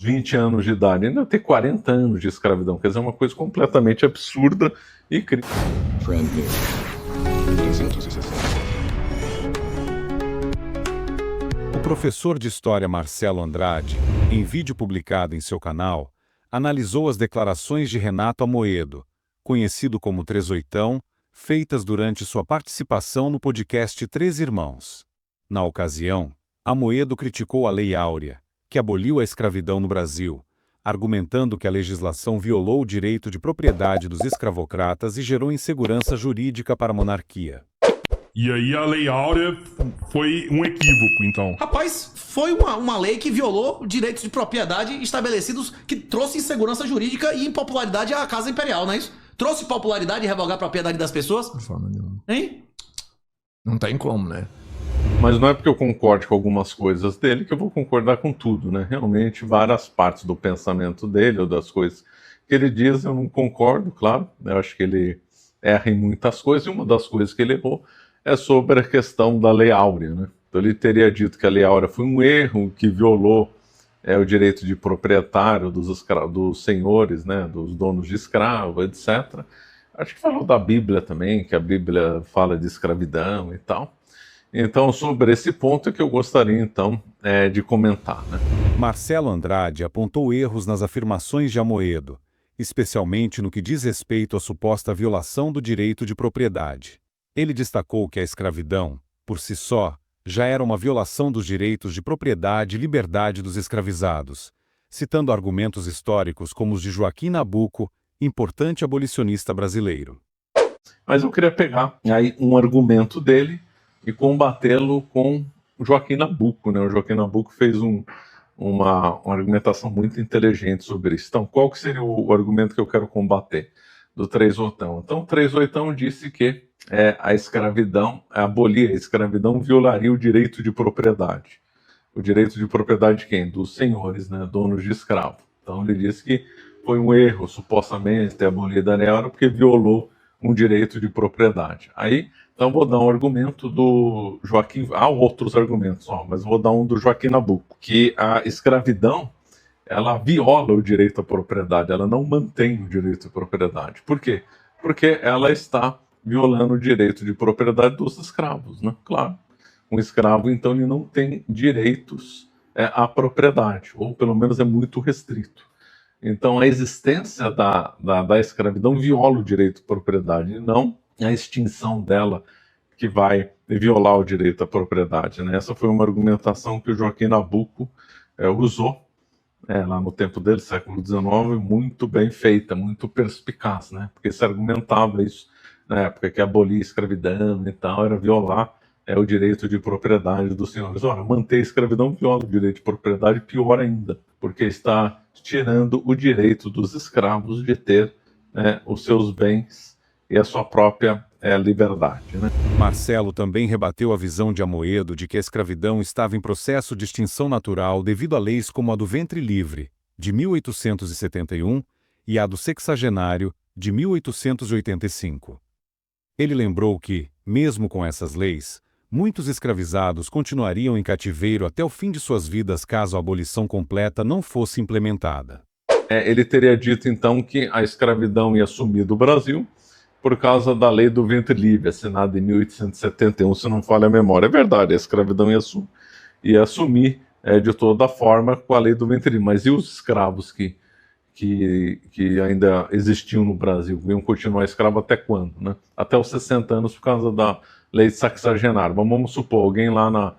20 anos de idade, ainda ter 40 anos de escravidão, quer dizer, uma coisa completamente absurda e Friend new. 360. O professor de História Marcelo Andrade, em vídeo publicado em seu canal, analisou as declarações de Renato Amoedo, conhecido como Trezoitão, feitas durante sua participação no podcast Três Irmãos. Na ocasião, Amoedo criticou a Lei Áurea, que aboliu a escravidão no Brasil, argumentando que a legislação violou o direito de propriedade dos escravocratas e gerou insegurança jurídica para a monarquia. E aí a Lei Áurea foi um equívoco, então. Rapaz, foi uma lei que violou direitos de propriedade estabelecidos, que trouxe insegurança jurídica e impopularidade à Casa Imperial, não é isso? Trouxe popularidade e revogar a propriedade das pessoas? De forma nenhuma. Hein? Não tem como, né? Mas não é porque eu concorde com algumas coisas dele que eu vou concordar com tudo, né? Realmente, várias partes do pensamento dele ou das coisas que ele diz eu não concordo, claro. Eu acho que ele erra em muitas coisas, e uma das coisas que ele errou é sobre a questão da Lei Áurea, né? Então ele teria dito que a Lei Áurea foi um erro, que violou o direito de proprietário dos senhores, né? Dos donos de escravo, etc. Acho que falou da Bíblia também, que a Bíblia fala de escravidão e tal. Então, sobre esse ponto é que eu gostaria, então, de comentar, né? Marcelo Andrade apontou erros nas afirmações de Amoedo, especialmente no que diz respeito à suposta violação do direito de propriedade. Ele destacou que a escravidão, por si só, já era uma violação dos direitos de propriedade e liberdade dos escravizados, citando argumentos históricos como os de Joaquim Nabuco, importante abolicionista brasileiro. Mas eu queria pegar aí um argumento dele e combatê-lo com o Joaquim Nabuco, né? O Joaquim Nabuco fez uma argumentação muito inteligente sobre isso. Então, qual que seria o argumento que eu quero combater do Trezoitão? Então, o Trezoitão disse que a escravidão, abolir a escravidão violaria o direito de propriedade. O direito de propriedade de quem? Dos senhores, né? Donos de escravo. Então, ele disse que foi um erro, supostamente, ter abolido a Lei Áurea porque violou um direito de propriedade. Aí, então vou dar um argumento do Joaquim, há outros argumentos, mas vou dar um do Joaquim Nabuco, que a escravidão, ela viola o direito à propriedade, ela não mantém o direito à propriedade. Por quê? Porque ela está violando o direito de propriedade dos escravos, né? Claro. Um escravo, então, ele não tem direitos à propriedade, ou pelo menos é muito restrito. Então, a existência da escravidão viola o direito à propriedade, e não a extinção dela que vai violar o direito à propriedade, né? Essa foi uma argumentação que o Joaquim Nabuco usou lá no tempo dele, século XIX, muito bem feita, muito perspicaz, né? Porque se argumentava isso na época, que abolir a escravidão e tal era violar o direito de propriedade dos senhores. Ora, manter a escravidão viola o direito de propriedade, pior ainda, porque está tirando o direito dos escravos de ter os seus bens e a sua própria liberdade, né? Marcelo também rebateu a visão de Amoedo de que a escravidão estava em processo de extinção natural devido a leis como a do ventre livre, de 1871, e a do sexagenário, de 1885. Ele lembrou que, mesmo com essas leis, muitos escravizados continuariam em cativeiro até o fim de suas vidas caso a abolição completa não fosse implementada. Ele teria dito, então, que a escravidão ia sumir do Brasil por causa da lei do ventre livre, assinada em 1871, se não falha a memória. É verdade, a escravidão ia sumir de toda forma com a lei do ventre livre. Mas e os escravos que ainda existiam no Brasil? Iam continuar escravos até quando, né? Até os 60 anos por causa da lei de sexagenário. Vamos supor, alguém lá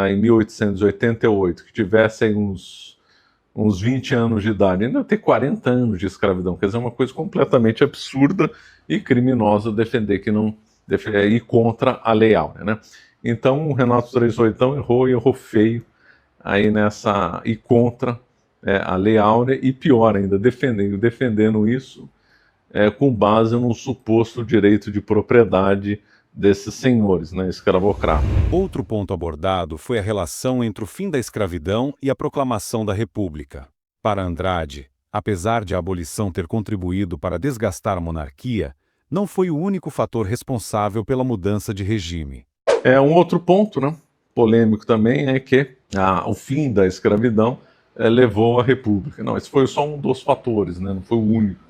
em 1888, que tivesse aí uns 20 anos de idade, ainda ter 40 anos de escravidão, quer dizer, uma coisa completamente absurda e criminosa defender que não ir contra a Lei Áurea, né? Então o Renato Trezoitão errou feio aí nessa ir contra a Lei Áurea, e pior ainda, defendendo isso com base num suposto direito de propriedade desses senhores, né, escravocratas. Outro ponto abordado foi a relação entre o fim da escravidão e a proclamação da República. Para Andrade, apesar de a abolição ter contribuído para desgastar a monarquia, não foi o único fator responsável pela mudança de regime. Um outro ponto, né, polêmico também, é que o fim da escravidão levou à República. Não, esse foi só um dos fatores, né? Não foi o único.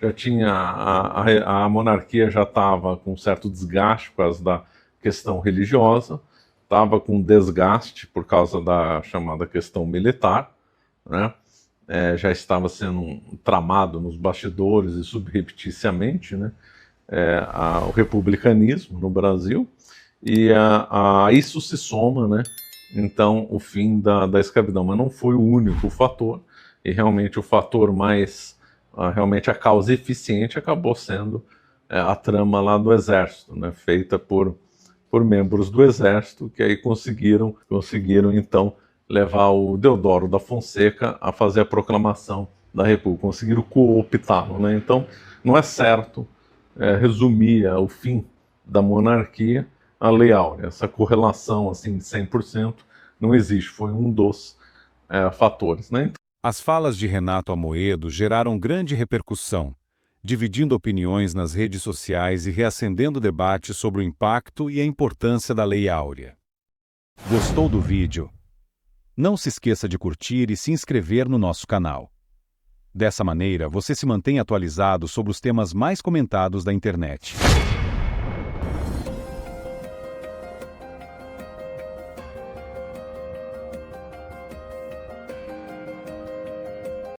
Já tinha a monarquia já estava com certo desgaste por causa da questão religiosa, estava com desgaste por causa da chamada questão militar, né? Já estava sendo tramado nos bastidores e subrepticiamente, né? O republicanismo no Brasil, e a isso se soma, né? Então, o fim da escravidão, mas não foi o único fator, e realmente o fator mais, realmente a causa eficiente acabou sendo a trama lá do Exército, né? Feita por membros do Exército, que aí conseguiram então levar o Deodoro da Fonseca a fazer a proclamação da República, conseguiram cooptá-lo, né? Então, não é certo resumir o fim da monarquia à Lei Áurea. Essa correlação assim de 100% não existe, foi um dos fatores, né? As falas de Renato Amoedo geraram grande repercussão, dividindo opiniões nas redes sociais e reacendendo debates sobre o impacto e a importância da Lei Áurea. Gostou do vídeo? Não se esqueça de curtir e se inscrever no nosso canal. Dessa maneira, você se mantém atualizado sobre os temas mais comentados da internet.